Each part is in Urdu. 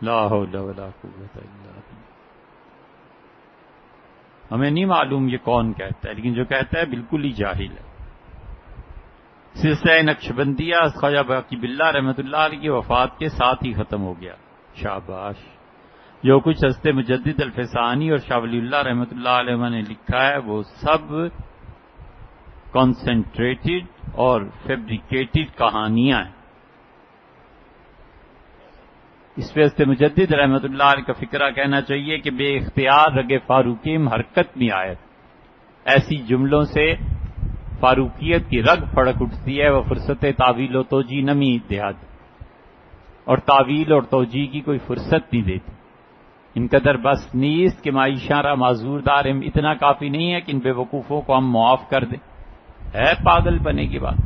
لا حول ولا قوت الا باللہ. ہمیں نہیں معلوم یہ کون کہتا ہے، لیکن جو کہتا ہے بالکل ہی جاہل ہے. سلسلہ نقشبندیہ خواجہ باقی باللہ رحمۃ اللہ علیہ کی وفات کے ساتھ ہی ختم ہو گیا. شاباش. جو کچھ حضرت مجدد الفسانی اور شاہ ولی اللہ رحمۃ اللہ علیہ نے لکھا ہے وہ سب کنسنٹریٹڈ اور فیبریکیٹڈ کہانیاں ہیں. اس پہ حضرت مجدد رحمۃ اللہ علیہ کا فکرہ کہنا چاہیے کہ بے اختیار رگ فاروقیم حرکت میں آئے. ایسی جملوں سے فاروقیت کی رگ پھڑک اٹھتی ہے، وہ فرصت تعویل و توجیہ نمی دیہات، اور تعویل اور توجیہ کی کوئی فرصت نہیں دیتی. ان قدر بس نیست کہ معیشارہ معذور دار اتنا کافی نہیں ہے کہ ان بے وقوفوں کو ہم معاف کر دیں. ہے پاگل بنے کی بات.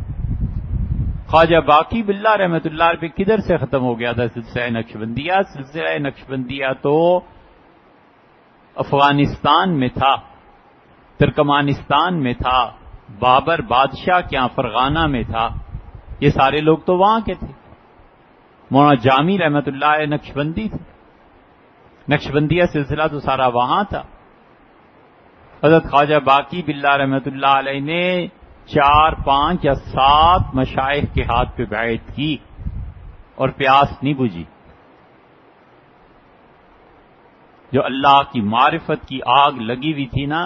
خواجہ باقی باللہ رحمۃ اللہ پہ کدھر سے ختم ہو گیا تھا سلسلہ نقشبندیہ؟ سلسلہ نقشبندیہ تو افغانستان میں تھا، ترکمانستان میں تھا، بابر بادشاہ کے یہاں فرغانہ میں تھا. یہ سارے لوگ تو وہاں کے تھے. مولانا جامی رحمۃ اللہ علیہ نقشبندی تھے. نقشبندیہ سلسلہ تو سارا وہاں تھا. حضرت خواجہ باقی باللہ رحمۃ اللہ علیہ نے 4 5 یا 7 مشائخ کے ہاتھ پہ بیعت کی اور پیاس نہیں بجھی. جو اللہ کی معرفت کی آگ لگی ہوئی تھی نا،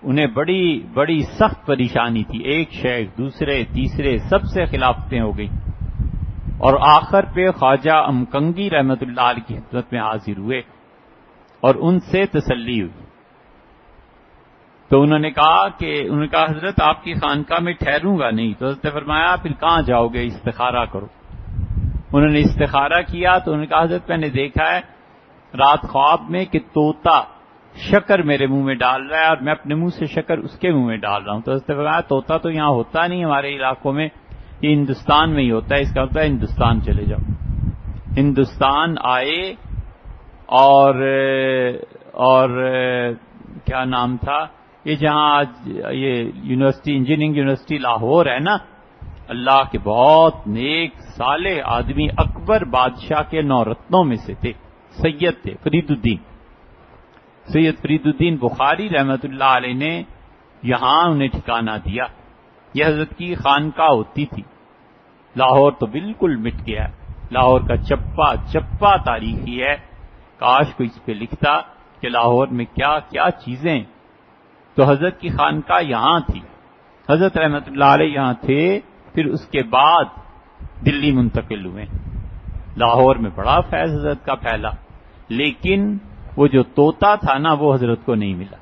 انہیں بڑی بڑی سخت پریشانی تھی. ایک شیخ دوسرے تیسرے سب سے خلافتیں ہو گئی، اور آخر پہ خواجہ امکنگی رحمۃ اللہ علیہ کی خدمت میں حاضر ہوئے اور ان سے تسلی ہوئی. تو انہوں نے کہا حضرت آپ کی خانقاہ میں ٹھہروں گا نہیں. تو حضرت نے فرمایا پھر کہاں جاؤ گے؟ استخارہ کرو. انہوں نے استخارہ کیا تو انہوں نے کہا حضرت میں نے دیکھا ہے رات خواب میں کہ طوطا شکر میرے منہ میں ڈال رہا ہے اور میں اپنے منہ سے شکر اس کے منہ میں ڈال رہا ہوں. تو حضرت نے فرمایا طوطا تو یہاں ہوتا نہیں ہمارے علاقوں میں، یہ ہندوستان میں ہی ہوتا ہے. اس کا مطلب ہے ہندوستان چلے جاؤ. ہندوستان آئے اور کیا نام تھا یہ جہاں آج یہ یونیورسٹی انجینئرنگ یونیورسٹی لاہور ہے نا، اللہ کے بہت نیک صالح آدمی اکبر بادشاہ کے 9 رتنوں میں سے تھے. سید تھے سید فرید الدین بخاری رحمۃ اللہ علیہ نے یہاں انہیں ٹھکانہ دیا. یہ حضرت کی خانقاہ ہوتی تھی. لاہور تو بالکل مٹ گیا ہے. لاہور کا چپا چپا تاریخی ہے. کاش کوئی اس پہ لکھتا کہ لاہور میں کیا کیا چیزیں. تو حضرت کی خانقاہ یہاں تھی. حضرت رحمۃ اللہ علیہ یہاں تھے، پھر اس کے بعد دلی منتقل ہوئے. لاہور میں بڑا فیض حضرت کا پھیلا، لیکن وہ جو طوطا تھا نا وہ حضرت کو نہیں ملا.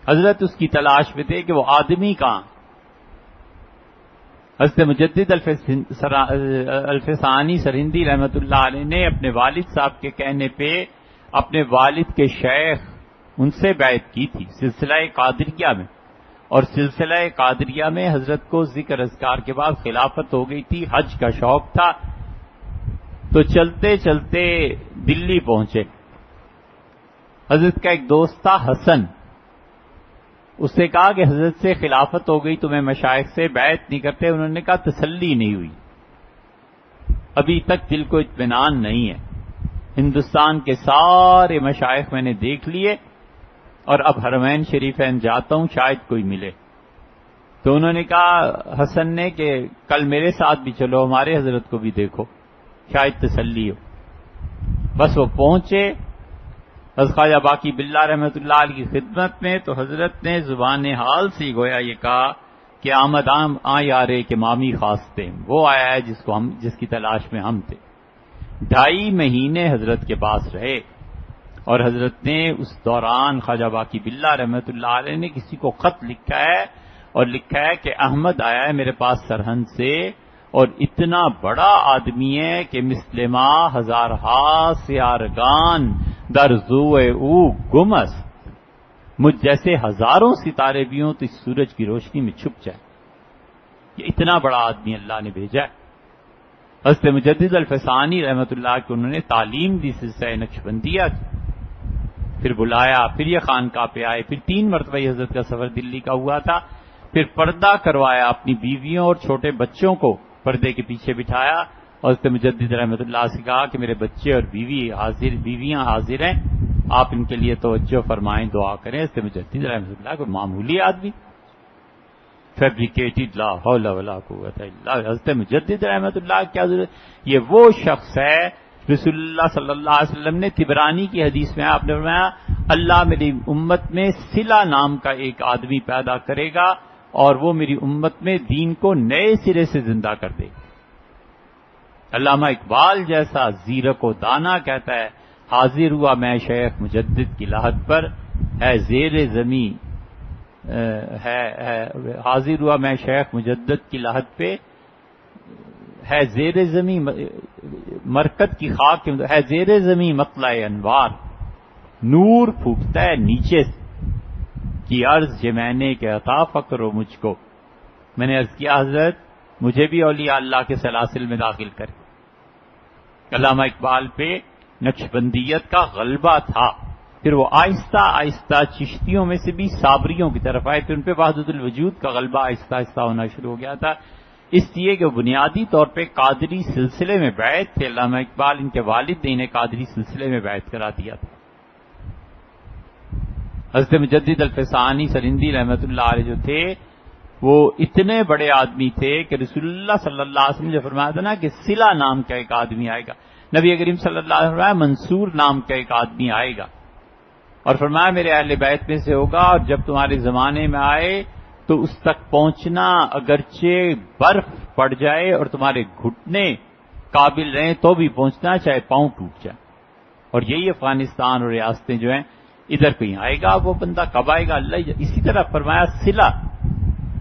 حضرت اس کی تلاش میں تھے کہ وہ آدمی کہاں. حضرت مجدد الفسانی سرہندی رحمۃ اللہ علیہ نے اپنے والد صاحب کے کہنے پہ اپنے والد کے شیخ ان سے بیعت کی تھی سلسلہ قادریہ میں. اور سلسلہ قادریہ میں حضرت کو ذکر اذکار کے بعد خلافت ہو گئی تھی. حج کا شوق تھا تو چلتے چلتے دلی پہنچے. حضرت کا ایک دوست تھا حسن، اس نے کہا کہ حضرت سے خلافت ہو گئی، تمہیں مشائخ سے بیعت نہیں کرتے. انہوں نے کہا تسلی نہیں ہوئی، ابھی تک دل کو اطمینان نہیں ہے. ہندوستان کے سارے مشائخ میں نے دیکھ لیے اور اب حرمین شریفین جاتا ہوں شاید کوئی ملے. تو انہوں نے کہا حسن نے کہ کل میرے ساتھ بھی چلو، ہمارے حضرت کو بھی دیکھو، شاید تسلی ہو. بس وہ پہنچے حضرت خواجہ باقی باللہ رحمۃ اللہ علیہ کی خدمت میں. تو حضرت نے زبان حال سے گویا یہ کہا کہ آمد آ یارے کہ مامی خواستیں، وہ آیا ہے جس کی تلاش میں ہم تھے. 2.5 مہینے حضرت کے پاس رہے اور حضرت نے اس دوران خواجہ باقی باللہ رحمۃ اللہ علیہ نے کسی کو خط لکھا ہے اور لکھا ہے کہ احمد آیا ہے میرے پاس سرہند سے اور اتنا بڑا آدمی ہے کہ مسلمہ ہزارہا سیارگان در زوئے او گمس، مجھ جیسے ہزاروں ستارے بھی ہوں تو اس سورج کی روشنی میں چھپ جائے. یہ اتنا بڑا آدمی اللہ نے بھیجا ہے. حضرت مجدد الفسانی رحمۃ اللہ کو انہوں نے تعلیم دی سلسلہ نقشبندیہ کی. پھر بلایا، پھر یہ خانقاہ پہ آئے، پھر 3 مرتبہ حضرت کا سفر دلی کا ہوا تھا. پھر پردہ کروایا، اپنی بیویوں اور چھوٹے بچوں کو پردے کے پیچھے بٹھایا اور حضرت مجدد رحمۃ اللہ سے کہا کہ میرے بچے اور بیویاں حاضر ہیں، آپ ان کے لیے توجہ فرمائیں، دعا کریں۔ حضرت مجدد رحمۃ اللہ کوئی معمولی آدمی، فیبریکیٹڈ، لا حول ولا قوت الا باللہ۔ حضرت مجدد رحمۃ اللہ کیا ضرورت؟ یہ وہ شخص ہے رسول اللہ صلی اللہ علیہ وسلم نے طبرانی کی حدیث میں آپ نے فرمایا اللہ میری امت میں صلہ نام کا ایک آدمی پیدا کرے گا اور وہ میری امت میں دین کو نئے سرے سے زندہ کر دے گا۔ علامہ اقبال جیسا زیرک و دانا کہتا ہے حاضر ہوا میں شیخ مجدد کی لحد پر ہے زیر زمین حاضر ہوا میں شیخ مجدد کی لحد پہ ہے زیر زمین مرکز کی خاک ہے زیر زمین مطلع انوار نور پھوٹتا ہے نیچے سے کی عرض یہ میں نے کہ عطا فقر ہو مجھ کو۔ میں نے عرض کیا حضرت مجھے بھی اولیاء اللہ کے سلاسل میں داخل کرے۔ علامہ اقبال پہ نقشبندیت کا غلبہ تھا، پھر وہ آہستہ آہستہ چشتیوں میں سے بھی صابریوں کی طرف آئے، پھر ان پہ وحدت الوجود کا غلبہ آہستہ آہستہ ہونا شروع ہو گیا تھا، اس لیے کہ وہ بنیادی طور پہ قادری سلسلے میں بیعت تھے۔ علامہ اقبال ان کے والد نے انہیں قادری سلسلے میں بیعت کرا دیا تھا۔ حضرت مجدد الفسانی سرندی رحمۃ اللہ علیہ جو تھے وہ اتنے بڑے آدمی تھے کہ رسول اللہ صلی اللہ علیہ وسلم نے فرمایا تھا نا کہ صلہ نام کا ایک آدمی آئے گا، نبی کریم صلی اللہ علیہ وسلم نے فرمایا منصور نام کا ایک آدمی آئے گا، اور فرمایا میرے اہل بیت میں سے ہوگا، اور جب تمہارے زمانے میں آئے تو اس تک پہنچنا اگرچہ برف پڑ جائے اور تمہارے گھٹنے قابل رہیں تو بھی پہنچنا چاہے پاؤں ٹوٹ جائے۔ اور یہی افغانستان اور ریاستیں جو ہیں ادھر کہیں آئے گا وہ بندہ کب آئے گا اللہ۔ اسی طرح فرمایا صلہ،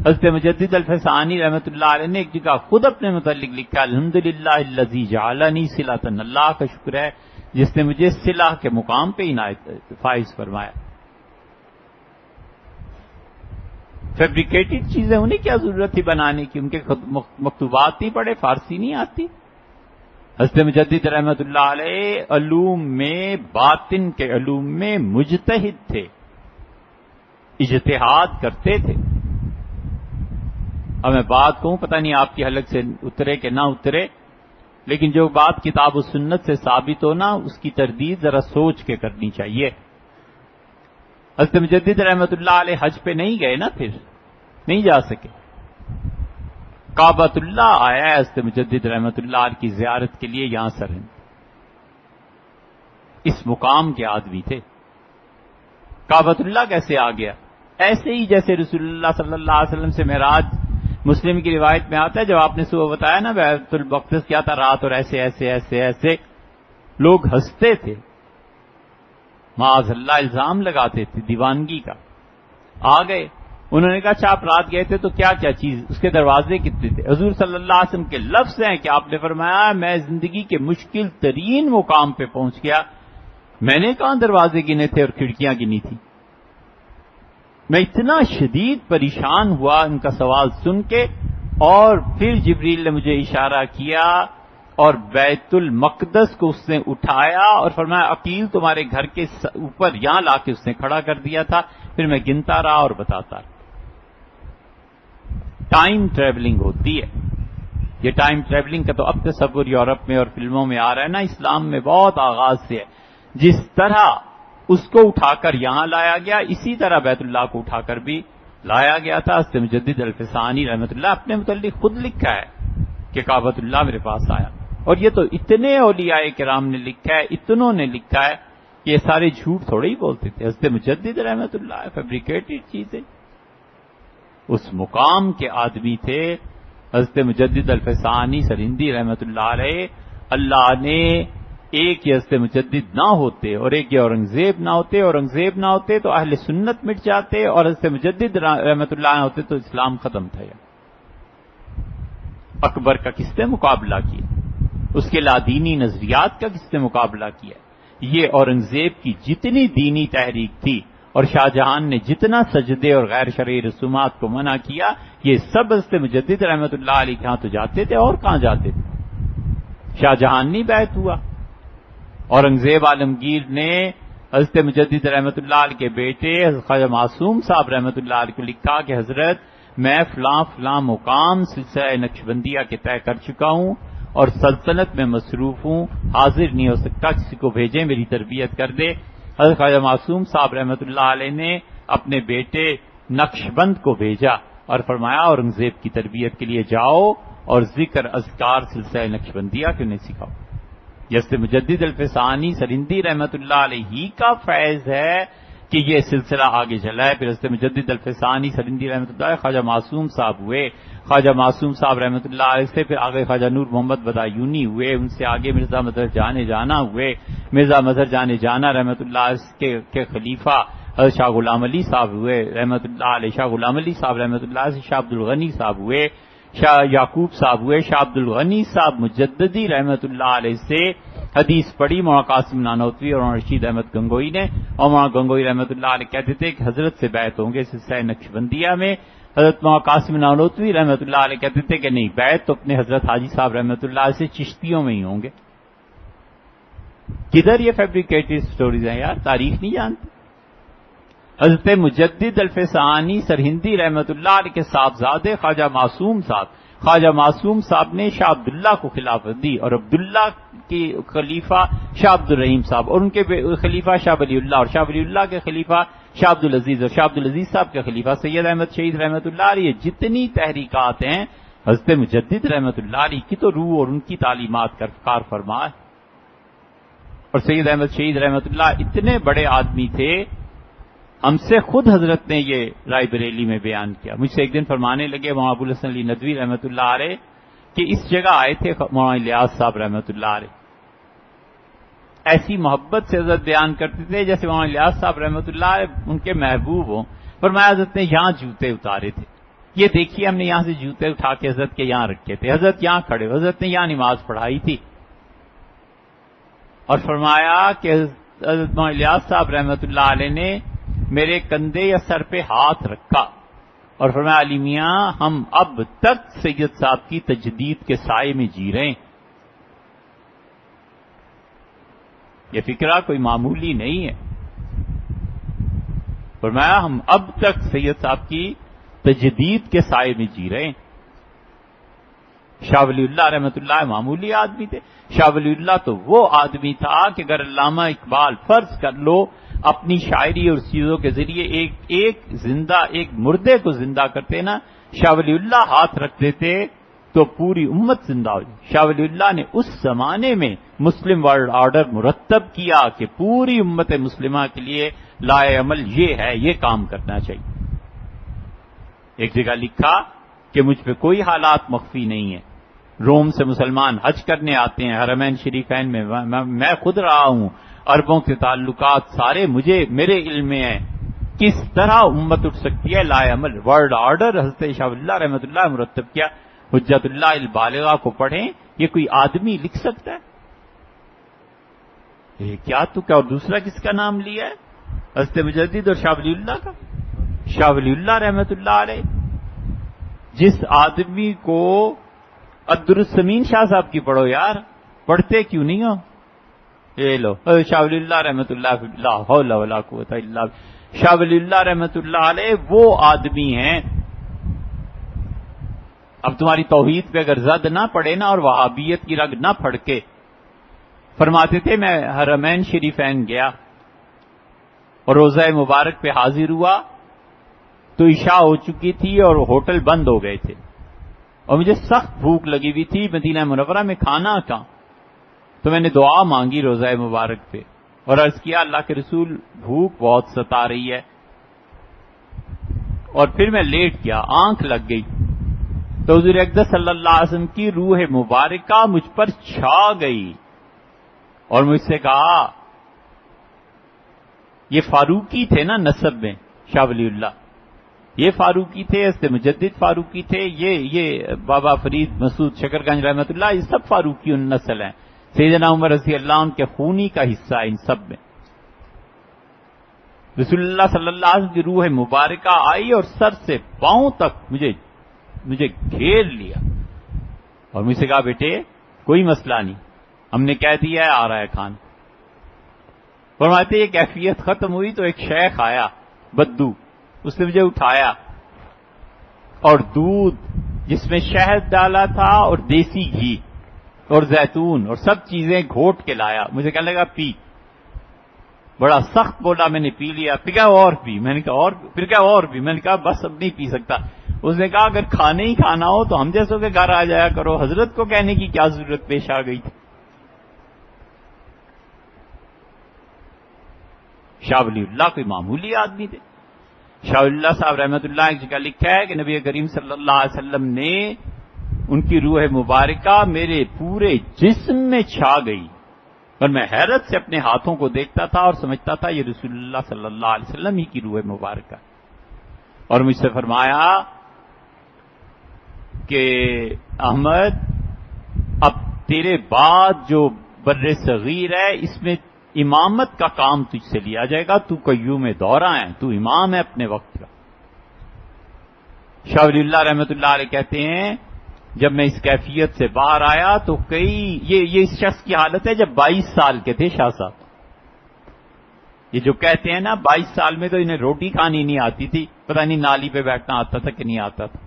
حضرت مجدد الفسانی رحمۃ اللہ علیہ نے ایک جگہ خود اپنے متعلق لکھا الحمدللہ الذی جعلنی صلۃ، اللہ کا شکر ہے جس نے مجھے صلہ کے مقام پہ عنایت فائز فرمایا۔ فیبریکیٹڈ چیزیں انہیں کیا ضرورت تھی بنانے کی، ان کے مکتوبات نہیں پڑھے، فارسی نہیں آتی۔ حضرت مجدد رحمۃ اللہ علیہ علوم میں باطن کے علوم میں مجتہد تھے، اجتہاد کرتے تھے۔ اب میں بات کہوں پتہ نہیں آپ کی حلق سے اترے کہ نہ اترے، لیکن جو بات کتاب و سنت سے ثابت ہو نا اس کی تردید ذرا سوچ کے کرنی چاہیے۔ حضرت مجدد رحمۃ اللہ علیہ حج پہ نہیں گئے نا، پھر نہیں جا سکے۔ کعبۃ اللہ آیا ہے حضرت مجدد رحمۃ اللہ علیہ کی زیارت کے لیے یہاں سرہند، اس مقام کے آدمی تھے۔ کعبۃ اللہ کیسے آ گیا؟ ایسے ہی جیسے رسول اللہ صلی اللہ علیہ وسلم سے معراج مسلم کی روایت میں آتا ہے، جب آپ نے صبح بتایا نا بیت المقدس کیا تھا رات، اور ایسے ایسے ایسے ایسے لوگ ہنستے تھے، معاذ اللہ الزام لگاتے تھے دیوانگی کا۔ آ گئے، انہوں نے کہا اچھا آپ رات گئے تھے تو کیا کیا چیز، اس کے دروازے کتنے تھے؟ حضور صلی اللہ علیہ وسلم کے لفظ ہیں کہ آپ نے فرمایا میں زندگی کے مشکل ترین مقام پہ پہنچ گیا، میں نے کہاں دروازے گنے تھے اور کھڑکیاں گنی تھی؟ میں اتنا شدید پریشان ہوا ان کا سوال سن کے، اور پھر جبریل نے مجھے اشارہ کیا اور بیت المقدس کو اس نے اٹھایا اور فرمایا عقیل تمہارے گھر کے اوپر یہاں لا کے اس نے کھڑا کر دیا تھا، پھر میں گنتا رہا اور بتاتا رہا۔ ٹائم ٹریولنگ ہوتی ہے، یہ ٹائم ٹریولنگ کا تو اب تصور یورپ میں اور فلموں میں آ رہا ہے نا، اسلام میں بہت آغاز سے ہے۔ جس طرح اس کو اٹھا کر یہاں لایا گیا اسی طرح بیت اللہ کو اٹھا کر بھی لایا گیا تھا۔ حضرت مجدد الفسانی رحمۃ اللہ اپنے متعلق خود لکھا ہے کہ کعبۃ اللہ میرے پاس آیا، اور یہ تو اتنے اولیاء کرام نے لکھا ہے، اتنوں نے لکھا ہے کہ یہ سارے جھوٹ تھوڑے ہی بولتے تھے۔ حضرت مجدد رحمۃ اللہ فیبریکیٹڈ چیزیں، اس مقام کے آدمی تھے حضرت مجدد الفسانی سرندی رحمۃ اللہ علیہ۔ اللہ نے ایک یہ حضرت مجدد نہ ہوتے اور ایک یہ اورنگزیب نہ ہوتے، اورنگزیب نہ ہوتے تو اہل سنت مٹ جاتے، اور حضرت مجدد رحمۃ اللہ نہ ہوتے تو اسلام ختم تھا۔ اکبر کا کس نے مقابلہ کیا؟ اس کے لادینی نظریات کا کس نے مقابلہ کیا؟ یہ اورنگزیب کی جتنی دینی تحریک تھی اور شاہ جہان نے جتنا سجدے اور غیر شرعی رسومات کو منع کیا، یہ سب حضرت مجدد رحمۃ اللہ علیہ کے ہاں تو جاتے تھے، اور کہاں جاتے تھے؟ شاہ جہان نہیں بیعت ہوا، اورنگزیب عالمگیر نے حضرت مجدد رحمۃ اللہ علیہ کے بیٹے حضرت خواجہ معصوم صاحب رحمۃ اللہ علیہ کو لکھا کہ حضرت میں فلاں فلاں مقام سلسلہ نقشبندیہ کے طے کر چکا ہوں، اور سلطنت میں مصروف ہوں، حاضر نہیں ہو سکتا، کسی کو بھیجیں میری تربیت کر دے۔ حضرت خواجہ معصوم صاحب رحمۃ اللہ علیہ نے اپنے بیٹے نقشبند کو بھیجا اور فرمایا اورنگزیب کی تربیت کے لیے جاؤ اور ذکر اذکار سلسلہ نقشبندیہ کیوں نہیں سکھاؤ۔ جیسے مجدد الفسانی سرہندی رحمۃ اللہ علیہ کا فیض ہے کہ یہ سلسلہ آگے چلا ہے۔ پھر حضرت مجدد الفسانی سرہندی رحمۃ اللہ علیہ خواجہ معصوم صاحب ہوئے، خواجہ معصوم صاحب رحمۃ اللہ علیہ سے پھر آگے خواجہ نور محمد بدایونی ہوئے، ان سے آگے مرزا مظہر جان جانا ہوئے، مرزا مظہر جان جانا رحمۃ اللہ علیہ کے خلیفہ حضرت شاہ غلام علی صاحب ہوئے رحمۃ اللہ علیہ، شاہ غلام علی صاحب رحمۃ اللہ علیہ سے شاہ عبد الغنی صاحب ہوئے، شاہ یعقوب صاحب ہوئے، شاہ عبد الغنی صاحب مجددی رحمۃ اللہ علیہ سے حدیث پڑھی مولانا قاسم نانوتوی اور مولانا رشید احمد گنگوئی نے، اور مولانا گنگوئی رحمۃ اللہ علیہ کہتے تھے کہ حضرت سے بیعت ہوں گے سلسلہ نقشبندیہ میں۔ حضرت مولانا قاسم نانوتوی رحمۃ اللہ علیہ کہتے تھے کہ نہیں، بیعت تو اپنے حضرت حاجی صاحب رحمۃ اللہ علیہ سے چشتیوں میں ہی ہوں گے۔ کدھر یہ فیبریکیٹڈ سٹوریز ہیں یار، تاریخ نہیں جانتے۔ حضرت مجدد الفسانی سرہندی رحمۃ اللہ علیہ کے صاحبزادے خواجہ معصوم صاحب نے شاہ عبداللہ کو خلافت دی، اور عبداللہ کے خلیفہ شاہ عبد الرحیم صاحب، اور ان کے خلیفہ شاہ ولی اللہ، اور شاہ ولی اللہ کے خلیفہ شاہ عبد العزیز، اور شاہ عبد العزیز صاحب کے خلیفہ سید احمد شہید رحمۃ اللہ علیہ۔ جتنی تحریکات ہیں حضرت مجدد رحمۃ اللہ علیہ کی تو روح اور ان کی تعلیمات کا کار فرما ہے۔ اور سید احمد شہید رحمۃ اللہ اتنے بڑے آدمی تھے، ہم سے خود حضرت نے یہ رائے بریلی میں بیان کیا۔ مجھ سے ایک دن فرمانے لگے مولانا ابو الحسن علی ندوی رحمۃ اللہ علیہ کہ اس جگہ آئے تھے مولانا الیاس صاحب رحمۃ اللہ علیہ، ایسی محبت سے حضرت بیان کرتے تھے جیسے مولانا الیاس صاحب رحمۃ اللہ علیہ ان کے محبوب ہوں۔ فرمایا حضرت نے یہاں جوتے اتارے تھے، یہ دیکھیے ہم نے یہاں سے جوتے اٹھا کے حضرت کے یہاں رکھے تھے، حضرت یہاں کھڑے، حضرت نے یہاں نماز پڑھائی تھی۔ اور فرمایا کہ حضرت مولانا الیاس صاحب رحمۃ اللہ علیہ نے میرے کندھے یا سر پہ ہاتھ رکھا اور فرمایا علی میاں ہم اب تک سید صاحب کی تجدید کے سائے میں جی رہے ہیں۔ یہ فکرہ کوئی معمولی نہیں ہے۔ فرمایا ہم اب تک سید صاحب کی تجدید کے سائے میں جی رہے ہیں۔ شاہ ولی اللہ رحمۃ اللہ معمولی آدمی تھے۔ شاہ ولی اللہ تو وہ آدمی تھا کہ اگر علامہ اقبال فرض کر لو اپنی شاعری اور چیزوں کے ذریعے ایک مردے کو زندہ کرتے نا، شاہ ولی اللہ ہاتھ رکھ دیتے تو پوری امت زندہ ہو جائے۔ شاہ ولی اللہ نے اس زمانے میں مسلم ورلڈ آرڈر مرتب کیا کہ پوری امت مسلمہ کے لیے لائے عمل یہ ہے، یہ کام کرنا چاہیے۔ ایک جگہ لکھا کہ مجھ پہ کوئی حالات مخفی نہیں ہے، روم سے مسلمان حج کرنے آتے ہیں، حرمین شریفین میں میں خود رہا ہوں، عربوں کے تعلقات سارے میرے علم میں ہیں، کس طرح امت اٹھ سکتی ہے لائے عمل۔ ورلڈ آرڈر حضرت شاہ ولی اللہ رحمۃ اللہ مرتب کیا۔ حجت اللہ البالغہ کو پڑھیں، یہ کوئی آدمی لکھ سکتا ہے؟ کیا اور دوسرا کس کا نام لیا ہے؟ حضرت مجدد اور شاہ ولی اللہ کا۔ شاہ ولی اللہ رحمۃ اللہ علیہ جس آدمی کو عبدالسمین شاہ صاحب کی پڑھو یار، پڑھتے کیوں نہیں ہو؟ یہ لو شاہ ولی اللہ رحمۃ اللہ لا حول ولا قوت الا باللہ۔ شاہ ولی اللہ رحمۃ اللہ علیہ وہ آدمی ہیں، اب تمہاری توحید پہ اگر زد نہ پڑے نا اور وہابیت کی رگ نہ پھڑکے، فرماتے تھے میں حرمین شریفین گیا اور روزہ مبارک پہ حاضر ہوا تو عشاء ہو چکی تھی اور ہوٹل بند ہو گئے تھے اور مجھے سخت بھوک لگی ہوئی تھی، مدینہ منورہ میں کھانا کہاں، تو میں نے دعا مانگی روزہ مبارک پہ اور عرض کیا اللہ کے رسول بھوک بہت ستا رہی ہے، اور پھر میں لیٹ گیا، آنکھ لگ گئی تو حضور اقدس صلی اللہ علیہ وسلم کی روح مبارکہ مجھ پر چھا گئی اور مجھ سے کہا، یہ فاروقی تھے نا نسب میں شاہ ولی اللہ، یہ فاروقی تھے، اس سے مجدد فاروقی تھے، یہ بابا فرید مسعود شکرگنج رحمۃ اللہ، یہ سب فاروقی نسل ہیں، سیدنا عمر رضی اللہ عنہ کے خونی کا حصہ ان سب میں۔ رسول اللہ صلی اللہ علیہ وسلم کی روح مبارکہ آئی اور سر سے پاؤں تک مجھے گھیر لیا اور مجھ سے کہا بیٹے کوئی مسئلہ نہیں، ہم نے کہہ دیا ہے آ رہا ہے کھانا۔ فرماتے یہ کیفیت ختم ہوئی تو ایک شیخ آیا بدو، اس نے مجھے اٹھایا اور دودھ جس میں شہد ڈالا تھا اور دیسی گھی اور زیتون اور سب چیزیں گھوٹ کے لایا. مجھے کہنے لگا پی. بڑا سخت بولا, میں نے پی لیا. پھر کہا اور پی. میں نے کہا اور, پھر کہا اور پی. میں نے کہا بس اب نہیں پی سکتا. اس نے کہا اگر کھانے ہی کھانا ہو تو ہم جیسوں کے گھر آ جایا کرو, حضرت کو کہنے کی کیا ضرورت پیش آ گئی تھی. شاہ ولی اللہ کوئی معمولی آدمی تھے. شاہ ولی اللہ صاحب رحمۃ اللہ ایک جگہ لکھا ہے کہ نبی کریم صلی اللہ علیہ وسلم نے, ان کی روح مبارکہ میرے پورے جسم میں چھا گئی, اور میں حیرت سے اپنے ہاتھوں کو دیکھتا تھا اور سمجھتا تھا یہ رسول اللہ صلی اللہ علیہ وسلم ہی کی روح مبارکہ. اور مجھ سے فرمایا کہ احمد اب تیرے بعد جو بر صغیر ہے اس میں امامت کا کام تجھ سے لیا جائے گا, تو قیوم دورہ ہے, تو امام ہے اپنے وقت کا. شاہ ولی اللہ رحمۃ اللہ علیہ کہتے ہیں جب میں اس کیفیت سے باہر آیا تو یہ اس شخص کی حالت ہے جب 22 سال کے تھے شاہ صاحب. یہ جو کہتے ہیں نا 22 سال میں تو انہیں روٹی کھانی نہیں آتی تھی, پتہ نہیں نالی پہ بیٹھنا آتا تھا کہ نہیں آتا تھا.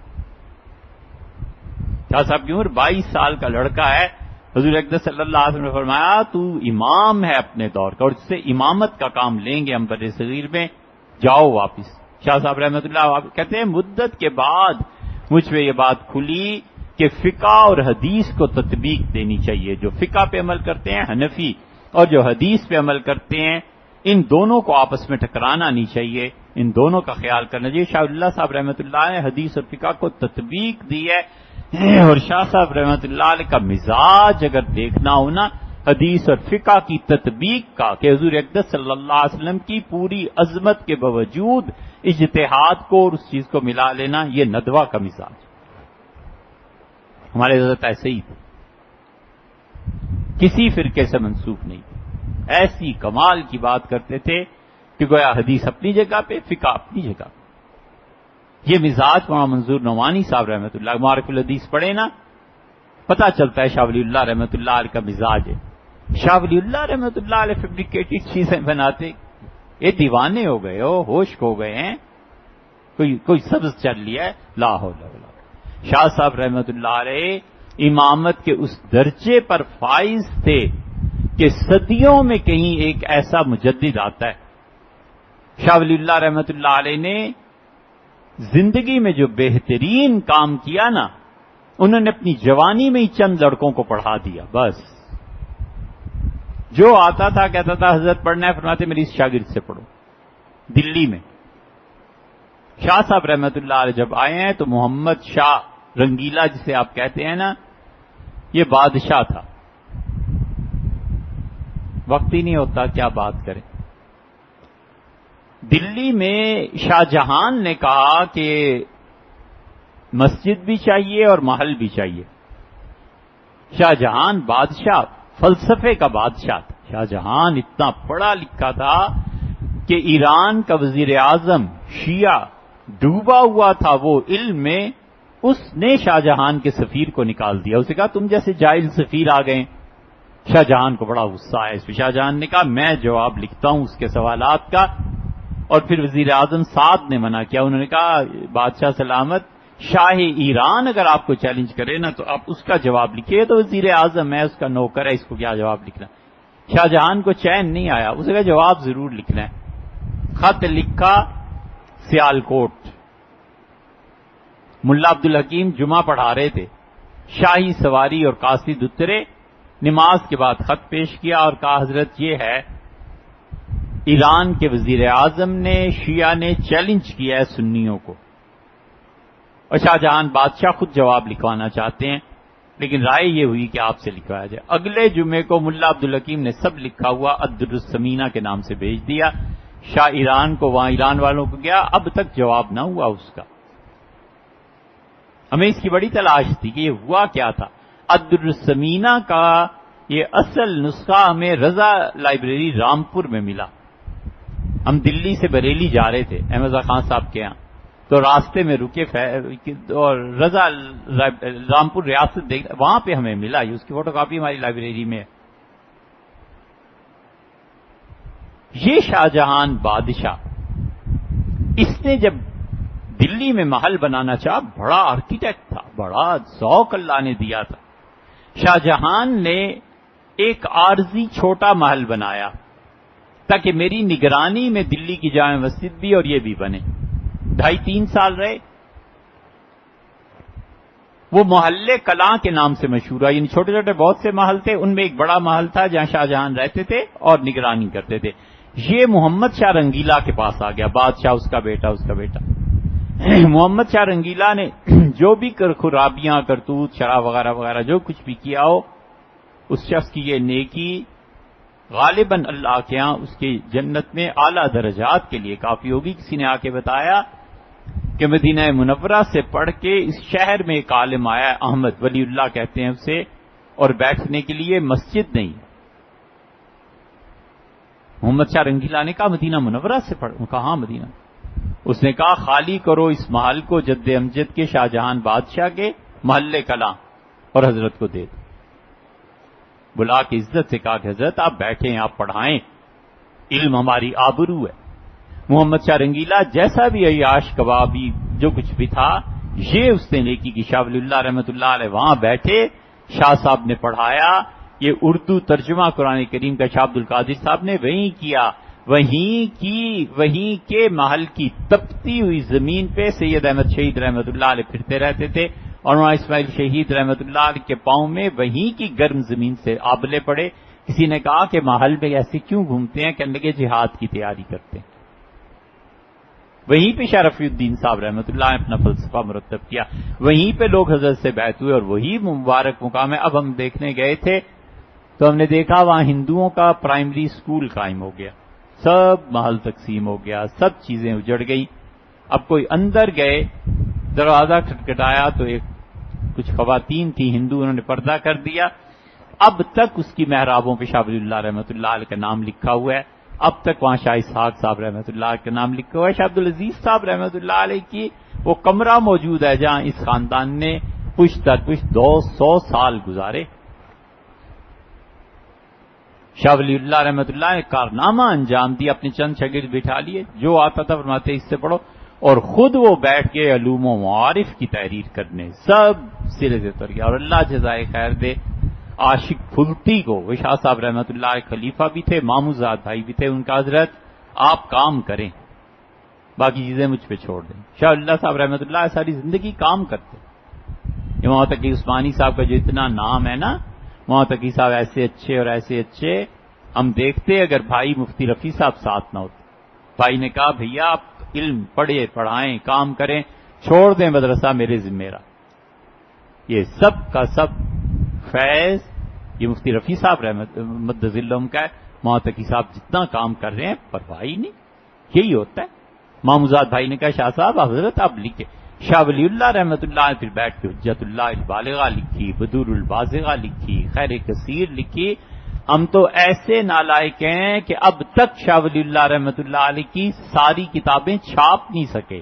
شاہ صاحب کی عمر 22 سال کا لڑکا ہے. حضور اقدس صلی اللہ علیہ وسلم نے فرمایا تو امام ہے اپنے دور کا, اور اس سے امامت کا کام لیں گے ہم بر صغیر میں, جاؤ واپس. شاہ صاحب رحمۃ اللہ کہتے ہیں مدت کے بعد مجھ پہ یہ بات کھلی کہ فقہ اور حدیث کو تطبیق دینی چاہیے. جو فقہ پہ عمل کرتے ہیں حنفی, اور جو حدیث پہ عمل کرتے ہیں, ان دونوں کو آپس میں ٹکرانا نہیں چاہیے, ان دونوں کا خیال کرنا چاہیے. شاہ اللہ صاحب رحمۃ اللہ نے حدیث اور فقہ کو تطبیق دی ہے. اور شاہ صاحب رحمۃ اللہ علیہ کا مزاج اگر دیکھنا ہو نا حدیث اور فقہ کی تطبیق کا, کہ حضور اقدس صلی اللہ علیہ وسلم کی پوری عظمت کے باوجود اجتہاد کو اور اس چیز کو ملا لینا, یہ ندوہ کا مزاج. ہمارے حضرت ایسے ہی تھے, کسی فرقے سے منسوخ نہیں تھے, ایسی کمال کی بات کرتے تھے کہ گویا حدیث اپنی جگہ پہ, فقہ اپنی جگہ پہ. یہ مزاج مولانا منظور نعمانی صاحب رحمۃ اللہ معارف الحدیث پڑھے نا, پتہ چلتا ہے شاہ ولی اللہ رحمۃ اللہ علیہ کا مزاج ہے. شاہ ولی اللہ رحمۃ اللہ علیہ فیبریکیٹڈ چیزیں بناتے, یہ دیوانے ہو گئے ہو, ہوش کھو گئے ہیں, کوئی سبز چل لیا ہے, لا حول ولا قوت. شاہ صاحب رحمۃ اللہ علیہ امامت کے اس درجے پر فائز تھے کہ صدیوں میں کہیں ایک ایسا مجدد آتا ہے. شاہ ولی اللہ رحمۃ اللہ علیہ نے زندگی میں جو بہترین کام کیا نا, انہوں نے اپنی جوانی میں ہی چند لڑکوں کو پڑھا دیا. بس جو آتا تھا کہتا تھا حضرت پڑھنا ہے, فرماتے میری اس شاگرد سے پڑھو. دلی میں شاہ صاحب رحمۃ اللہ علیہ جب آئے ہیں تو محمد شاہ رنگیلا جسے آپ کہتے ہیں نا, یہ بادشاہ تھا. وقت ہی نہیں ہوتا کیا بات کریں. دلی میں شاہ جہان نے کہا کہ مسجد بھی چاہیے اور محل بھی چاہیے. شاہ جہان بادشاہ, فلسفے کا بادشاہ تھا. شاہ جہان اتنا پڑھا لکھا تھا کہ ایران کا وزیر اعظم شیعہ ڈوبا ہوا تھا وہ علم میں, اس نے شاہ جہان کے سفیر کو نکال دیا. اسے کہا تم جیسے جاہل سفیر آ گئے. شاہ جہان کو بڑا غصہ آیا اس پہ. شاہ جہان نے کہا میں جواب لکھتا ہوں اس کے سوالات کا. اور پھر وزیر اعظم سعد نے منع کیا. انہوں نے کہا بادشاہ سلامت, شاہ ایران اگر آپ کو چیلنج کرے نا تو آپ اس کا جواب لکھیے, تو وزیر اعظم ہے, اس کا نوکر ہے, اس کو کیا جواب لکھنا. شاہ جہان کو چین نہیں آیا, اسے کہا جواب ضرور لکھنا ہے. خط لکھا سیالکوٹ. ملا عبد الحکیم جمعہ پڑھا رہے تھے, شاہی سواری اور قاصد اترے, نماز کے بعد خط پیش کیا اور کہا حضرت یہ ہے, ایران کے وزیر اعظم نے شیعہ نے چیلنج کیا ہے سنیوں کو. اور شاہ جہان بادشاہ خود جواب لکھوانا چاہتے ہیں, لیکن رائے یہ ہوئی کہ آپ سے لکھوایا جائے. اگلے جمعے کو ملا عبد الحکیم نے سب لکھا ہوا الدر الثمینہ کے نام سے بھیج دیا. شاہ ایران کو, وہاں ایران والوں کو گیا, اب تک جواب نہ ہوا اس کا. ہمیں اس کی بڑی تلاش تھی کہ یہ ہوا کیا تھا. الدر الثمینہ کا یہ اصل نسخہ ہمیں رضا لائبریری رامپور میں ملا. ہم دلی سے بریلی جا رہے تھے احمد خان صاحب کے یہاں, تو راستے میں رکے اور رضا رامپور ریاست دیکھ, وہاں پہ ہمیں ملا. یہ اس کی فوٹو کاپی ہماری لائبریری میں ہے. یہ شاہ جہان بادشاہ, اس نے جب دلی میں محل بنانا چاہا, بڑا آرکیٹیکٹ تھا, بڑا ذوق اللہ نے دیا تھا. شاہ جہان نے ایک عارضی چھوٹا محل بنایا تاکہ میری نگرانی میں دلی کی جامع مسجد بھی اور یہ بھی بنے. 2.5-3 سال رہے. وہ محلے کلاں کے نام سے مشہور ہے، یعنی چھوٹے چھوٹے بہت سے محل تھے، ان میں ایک بڑا محل تھا جہاں شاہ جہان رہتے تھے اور نگرانی کرتے تھے. یہ محمد شاہ رنگیلا کے پاس آ گیا، بادشاہ اس کا بیٹا. محمد شاہ رنگیلا نے جو بھی خرابیاں، کرتوت، شراب وغیرہ وغیرہ جو کچھ بھی کیا ہو، اس شخص کی یہ نیکی غالباً اللہ کے ہاں اس کی جنت میں اعلیٰ درجات کے لیے کافی ہوگی. کسی نے آ کے بتایا کہ مدینہ منورہ سے پڑھ کے اس شہر میں ایک عالم آیا ہے، احمد ولی اللہ کہتے ہیں اسے، اور بیٹھنے کے لیے مسجد نہیں. محمد شاہ رنگیلا نے کہا مدینہ منورہ سے پڑھ، کہاں مدینہ. اس نے کہا خالی کرو اس محل کو جد امجد کے شاہ جہان بادشاہ کے محلے کلاں اور حضرت کو دے دو. بلا کے عزت سے کہا کہ حضرت آپ بیٹھیں، آپ پڑھائیں، علم ہماری آبرو ہے. محمد شاہ رنگیلا جیسا بھی عیاش کبابی جو کچھ بھی تھا، یہ اس نے نیکی کی. شاہ ولی اللہ رحمۃ اللہ علیہ وہاں بیٹھے، شاہ صاحب نے پڑھایا. یہ اردو ترجمہ قرآن کریم کا شاہ عبد القادر صاحب نے وہیں کیا. وہیں کے محل کی تپتی ہوئی زمین پہ سید احمد شہید رحمۃ اللہ علیہ پھرتے رہتے تھے، اور وہاں اسماعیل شہید رحمۃ اللہ علیہ کے پاؤں میں وہیں کی گرم زمین سے آبلے پڑے. کسی نے کہا کہ محل میں ایسے کیوں گھومتے ہیں؟ کہنے لگے جہاد کی تیاری کرتے ہیں. وہیں پہ شاہ رفیع الدین صاحب رحمۃ اللہ نے اپنا فلسفہ مرتب کیا. وہیں پہ لوگ حضرت سے بیعت ہوئے اور وہی مبارک مقام ہے. اب ہم دیکھنے گئے تھے تو ہم نے دیکھا وہاں ہندوؤں کا پرائمری اسکول قائم ہو گیا، سب محل تقسیم ہو گیا، سب چیزیں اجڑ گئی. اب کوئی اندر گئے، دروازہ کھٹکھٹایا تو کچھ خواتین تھیں ہندو، انہوں نے پردہ کر دیا. اب تک اس کی محرابوں پہ شاہ ولی اللہ رحمۃ اللہ علیہ کا نام لکھا ہوا ہے. اب تک وہاں شاہ اسحاق صاحب رحمۃ اللہ علیہ کا نام لکھا ہوا ہے. شاہ عبدالعزیز صاحب رحمۃ اللہ علیہ کی وہ کمرہ موجود ہے جہاں اس خاندان نے پشت در پشت 200 سال گزارے. شاہ ولی اللہ رحمۃ اللہ نے کارنامہ انجام دیا، اپنے چند شاگرد بٹھا لیے، جو آتا تھا فرماتے اس سے پڑھو، اور خود وہ بیٹھ کے علوم و معارف کی تحریر کرنے سب سرے سے اتر گیا. اور اللہ جزائے خیر دے عاشق پھلتی کو، وہ شاہ صاحب رحمۃ اللہ علیہ خلیفہ بھی تھے، ماموزاد بھائی بھی تھے ان کا. حضرت آپ کام کریں، باقی چیزیں مجھ پہ چھوڑ دیں. شاہ اللہ صاحب رحمۃ اللہ ساری زندگی کام کرتے. وہاں تک کہ عثمانی صاحب کا جو اتنا نام ہے نا، وہاں تک صاحب ایسے اچھے اور ایسے اچھے ہم دیکھتے اگر بھائی مفتی رفیع صاحب ساتھ نہ ہوتے. بھائی نے کہا بھیا آپ علم پڑھے، پڑھائیں، کام کریں، چھوڑ دیں مدرسہ میرے ذمہ رہا. یہ سب کا سب فیض یہ مفتی رفیع صاحب رحمت مدذ اللہ کا ہے. ماتقی صاحب جتنا کام کر رہے ہیں پرواہ نہیں، یہی ہوتا ہے. ماموزاد بھائی نے کہا شاہ صاحب حضرت آپ لکھے. شاہ ولی اللہ رحمۃ اللہ پھر بیٹھ کے حجت اللہ البالغہ لکھی، بدور البازغہ لکھی، خیر کثیر لکھی. ہم تو ایسے نالائق ہیں کہ اب تک شاہ ولی اللہ رحمۃ اللہ علیہ کی ساری کتابیں چھاپ نہیں سکے.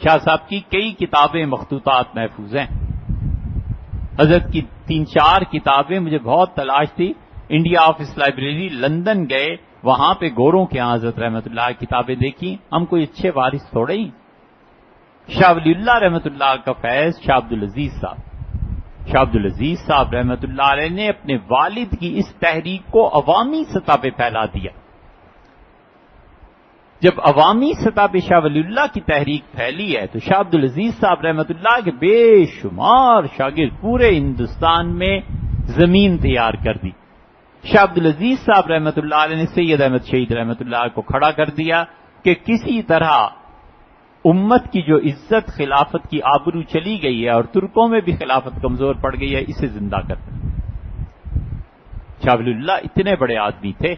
شاہ صاحب کی کئی کتابیں مخطوطات محفوظ ہیں. حضرت کی 3-4 کتابیں مجھے بہت تلاش تھی. انڈیا آفس لائبریری لندن گئے، وہاں پہ گوروں کے ہاں حضرت رحمۃ اللہ کی کتابیں دیکھی. ہم کوئی اچھے وارث تھوڑے ہی. شاہ ولی اللہ رحمۃ اللہ کا فیض شاہ عبدالعزیز صاحب. شاہ عبدالعزیز صاحب رحمۃ اللہ علیہ نے اپنے والد کی اس تحریک کو عوامی سطح پہ پھیلا دیا. جب عوامی سطح پہ شاہ ولی اللہ کی تحریک پھیلی ہے تو شاہ عبدالعزیز صاحب رحمۃ اللہ کے بے شمار شاگرد پورے ہندوستان میں زمین تیار کر دی. شاہ عبدالعزیز صاحب رحمۃ اللہ علیہ نے سید احمد شہید رحمۃ اللہ کو کھڑا کر دیا کہ کسی طرح امت کی جو عزت خلافت کی آبرو چلی گئی ہے اور ترکوں میں بھی خلافت کمزور پڑ گئی ہے، اسے زندہ کرتے. شاہ ولی اللہ اتنے بڑے آدمی تھے.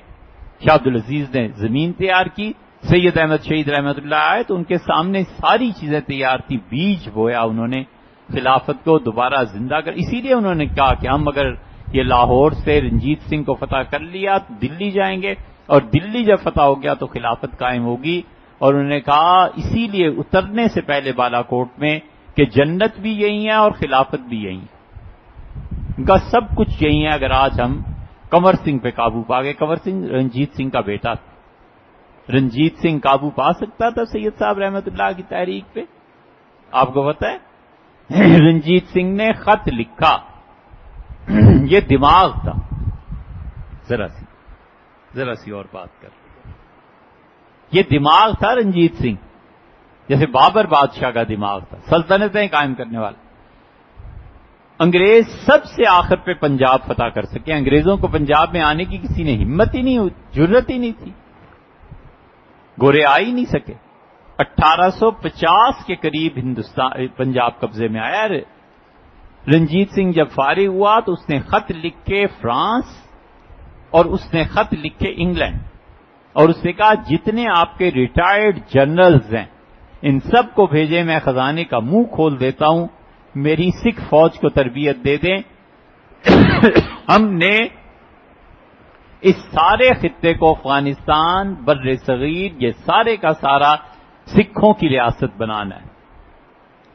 شاہ عبدالعزیز نے زمین تیار کی، سید احمد شہید رحمۃ اللہ آئے تو ان کے سامنے ساری چیزیں تیار تھی. بیج بویا انہوں نے خلافت کو دوبارہ زندہ کر. اسی لیے انہوں نے کہا کہ ہم اگر یہ لاہور سے رنجیت سنگھ کو فتح کر لیا تو دلی جائیں گے، اور دلی جب فتح ہو گیا تو خلافت قائم ہوگی. اور انہوں نے کہا اسی لیے اترنے سے پہلے بالا کوٹ میں کہ جنت بھی یہی ہے اور خلافت بھی یہی ہے. ان کا سب کچھ یہی ہے. اگر آج ہم کنور سنگھ پہ قابو پا گئے، کنور سنگھ رنجیت سنگھ کا بیٹا تھا، رنجیت سنگھ قابو پا سکتا تھا سید صاحب رحمۃ اللہ کی تحریک پہ؟ آپ کو پتہ ہے رنجیت سنگھ نے خط لکھا، یہ دماغ تھا، ذرا سی اور بات کر، یہ دماغ تھا رنجیت سنگھ، جیسے بابر بادشاہ کا دماغ تھا، سلطنتیں قائم کرنے والا۔ انگریز سب سے آخر پہ پنجاب فتح کر سکے، انگریزوں کو پنجاب میں آنے کی کسی نے ہمت ہی نہیں، جرت ہی نہیں تھی، گورے آ ہی نہیں سکے۔ 1850 کے قریب ہندوستان پنجاب قبضے میں آیا۔ رنجیت سنگھ جب فارغ ہوا تو اس نے خط لکھے فرانس اور اس نے خط لکھے انگلینڈ، اور اس نے کہا جتنے آپ کے ریٹائرڈ جنرلز ہیں ان سب کو بھیجیں، میں خزانے کا منہ کھول دیتا ہوں، میری سکھ فوج کو تربیت دے دیں۔ ہم نے اس سارے خطے کو، افغانستان، بر صغیر، یہ سارے کا سارا سکھوں کی ریاست بنانا ہے۔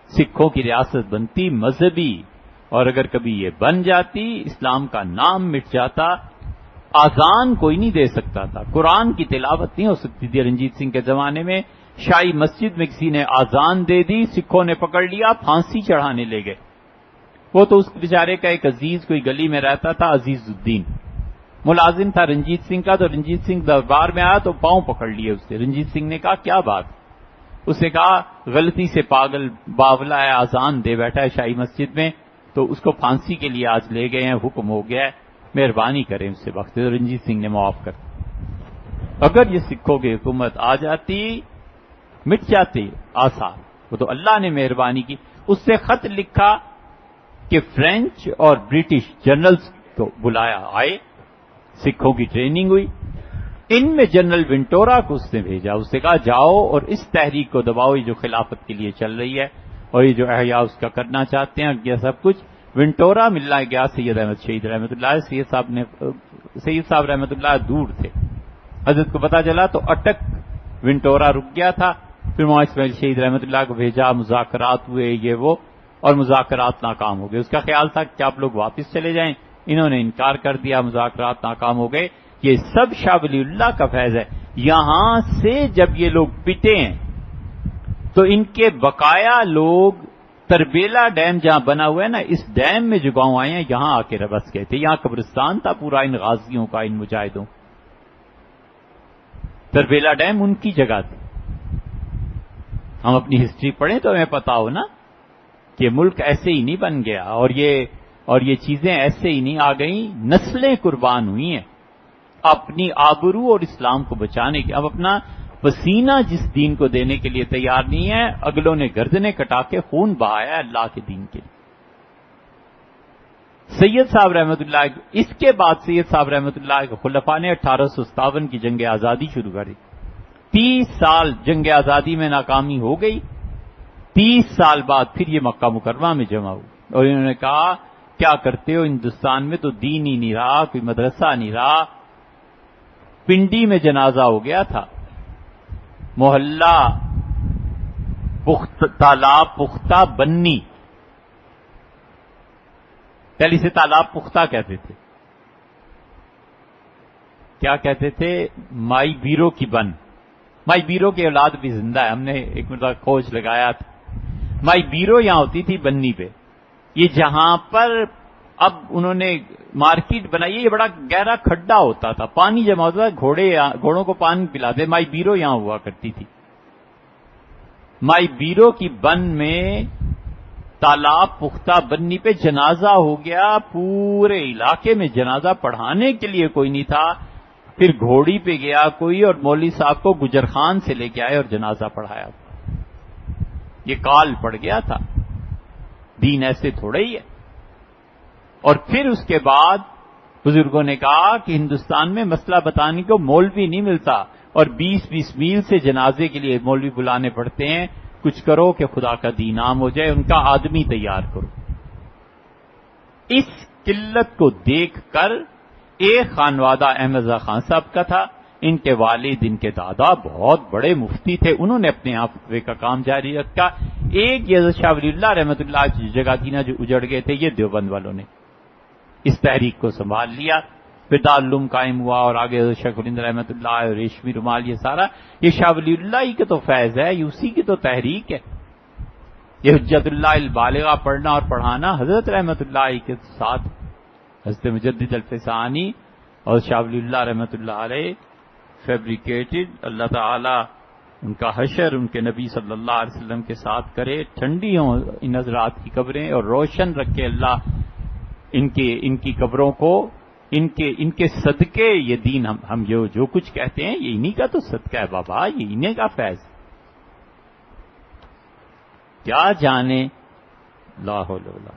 سکھوں کی ریاست بنتی مذہبی، اور اگر کبھی یہ بن جاتی، اسلام کا نام مٹ جاتا، آذان کوئی نہیں دے سکتا تھا، قرآن کی تلاوت نہیں ہو سکتی تھی۔ رنجیت سنگھ کے زمانے میں شاہی مسجد میں کسی نے آذان دے دی، سکھوں نے پکڑ لیا، پھانسی چڑھانے لے گئے۔ وہ تو اس بیچارے کا ایک عزیز کوئی گلی میں رہتا تھا، عزیز الدین ملازم تھا رنجیت سنگھ کا، تو رنجیت سنگھ دربار میں آیا تو پاؤں پکڑ لیے اس سے۔ رنجیت سنگھ نے کہا کیا بات؟ اس نے کہا غلطی سے پاگل باولا ہے، آذان دے بیٹھا ہے شاہی مسجد میں، تو اس کو پھانسی کے لیے آج لے گئے ہیں، حکم ہو گیا ہے، مہربانی کریں اس سے وقت۔ رنجیت سنگھ نے معاف کر دیا۔ اگر یہ سکھوں کی حکومت آ جاتی، مٹ جاتی آثار، وہ تو اللہ نے مہربانی کی۔ اس سے خط لکھا کہ فرینچ اور برٹش جنرلز کو بلایا، آئے، سکھوں کی ٹریننگ ہوئی۔ ان میں جنرل ونٹورا کو اس نے بھیجا، اس نے کہا جاؤ اور اس تحریک کو دباؤ، یہ جو خلافت کے لیے چل رہی ہے اور یہ جو احیاء اس کا کرنا چاہتے ہیں، یہ سب کچھ۔ ونٹورا ملنا گیا سید احمد شہید رحمۃ اللہ، سید صاحب رحمۃ اللہ دور تھے، حضرت کو پتا چلا تو اٹک ونٹورا رک گیا تھا، پھر مولانا اسماعیل شہید رحمۃ اللہ کو بھیجا، مذاکرات ہوئے یہ وہ، اور مذاکرات ناکام ہو گئے۔ اس کا خیال تھا کہ آپ لوگ واپس چلے جائیں، انہوں نے انکار کر دیا، مذاکرات ناکام ہو گئے۔ یہ سب شاہ ولی اللہ کا فیض ہے۔ یہاں سے جب یہ لوگ پٹے ہیں تو ان کے بقایا لوگ تربیلا ڈیم جہاں بنا ہوا ہے نا، اس ڈیم میں جو گاؤں آئے ہیں یہاں آ کے بس گئے تھے، یہاں قبرستان تھا پورا ان غازیوں کا، ان مجاہدوں۔ تربیلا ڈیم ان کی جگہ تھی۔ ہم اپنی ہسٹری پڑھیں تو ہمیں پتا ہو نا کہ ملک ایسے ہی نہیں بن گیا، اور یہ چیزیں ایسے ہی نہیں آ گئیں، نسلیں قربان ہوئی ہیں اپنی آبرو اور اسلام کو بچانے کے۔ اب اپنا پسینہ جس دین کو دینے کے لیے تیار نہیں ہے، اگلوں نے گردنیں کٹا کے خون بہایا اللہ کے دین کے لیے۔ سید صاحب رحمۃ اللہ، اس کے بعد سید صاحب رحمۃ اللہ کے خلفاء نے 1857 کی جنگ آزادی شروع کری۔ 30 سال جنگ آزادی میں ناکامی ہو گئی، 30 سال بعد پھر یہ مکہ مکرمہ میں جمع ہوئی، اور انہوں نے کہا کیا کرتے ہو، ہندوستان میں تو دین ہی نہیں رہا، کوئی مدرسہ نہیں رہا۔ پنڈی میں جنازہ ہو گیا تھا، محلہ تالاب پختہ بنی، پہلے سے تالاب پختہ کہتے تھے، کیا کہتے تھے؟ مائی بیرو کی بن۔ مائی بیرو کی اولاد بھی زندہ ہے، ہم نے ایک مرتبہ کھوج لگایا تھا۔ مائی بیرو یہاں ہوتی تھی بنی پہ، یہ جہاں پر اب انہوں نے مارکیٹ بنائی ہے، یہ بڑا گہرا کھڈا ہوتا تھا، پانی جمع ہوتا تھا، گھوڑوں کو پانی پلاتے، مائی بیرو یہاں ہوا کرتی تھی۔ مائی بیرو کی بن میں تالاب پختہ بنی پہ جنازہ ہو گیا، پورے علاقے میں جنازہ پڑھانے کے لیے کوئی نہیں تھا، پھر گھوڑی پہ گیا کوئی اور مولوی صاحب کو گجر خان سے لے کے آئے اور جنازہ پڑھایا۔ یہ کال پڑ گیا تھا، دین ایسے تھوڑا ہی ہے۔ اور پھر اس کے بعد بزرگوں نے کہا کہ ہندوستان میں مسئلہ بتانے کو مولوی نہیں ملتا، اور 20-20 میل سے جنازے کے لیے مولوی بلانے پڑتے ہیں، کچھ کرو کہ خدا کا دین عام ہو جائے، ان کا آدمی تیار کرو۔ اس قلت کو دیکھ کر ایک خانوادہ احمد رضا خان صاحب کا تھا، ان کے والد، ان کے دادا بہت بڑے مفتی تھے، انہوں نے اپنے آپ فتوے کا کام جاری رکھا۔ ایک یہ حضرت شاہ ولی اللہ رحمۃ اللہ کی جگہ تھی نا جو اجڑ گئے تھے، یہ دیوبند والوں نے اس تحریک کو سنبھال لیا، پھر دارالعلوم قائم ہوا، اور آگے حضرت شیخ الہند رحمۃ اللہ اور ریشمی رومال، یہ سارا یہ شاہ ولی اللہ ہی کے تو فیض ہے، یہ اسی کی تو تحریک ہے۔ یہ حجت اللہ البالغہ پڑھنا اور پڑھانا حضرت رحمت اللہ علیہ کے ساتھ حضرت مجدد الفسانی اور شاہ ولی اللہ رحمت اللہ علیہ فیبریکیٹڈ، اللہ تعالی ان کا حشر ان کے نبی صلی اللہ علیہ وسلم کے ساتھ کرے، ٹھنڈی ہوں ان حضرات کی قبریں اور روشن رکھے اللہ ان کی قبروں کو، ان کے صدقے یہ دین ہم جو کچھ کہتے ہیں یہ انہی کا تو صدقہ ہے بابا، یہ انہی کا فیض، کیا جانے لا حول ولا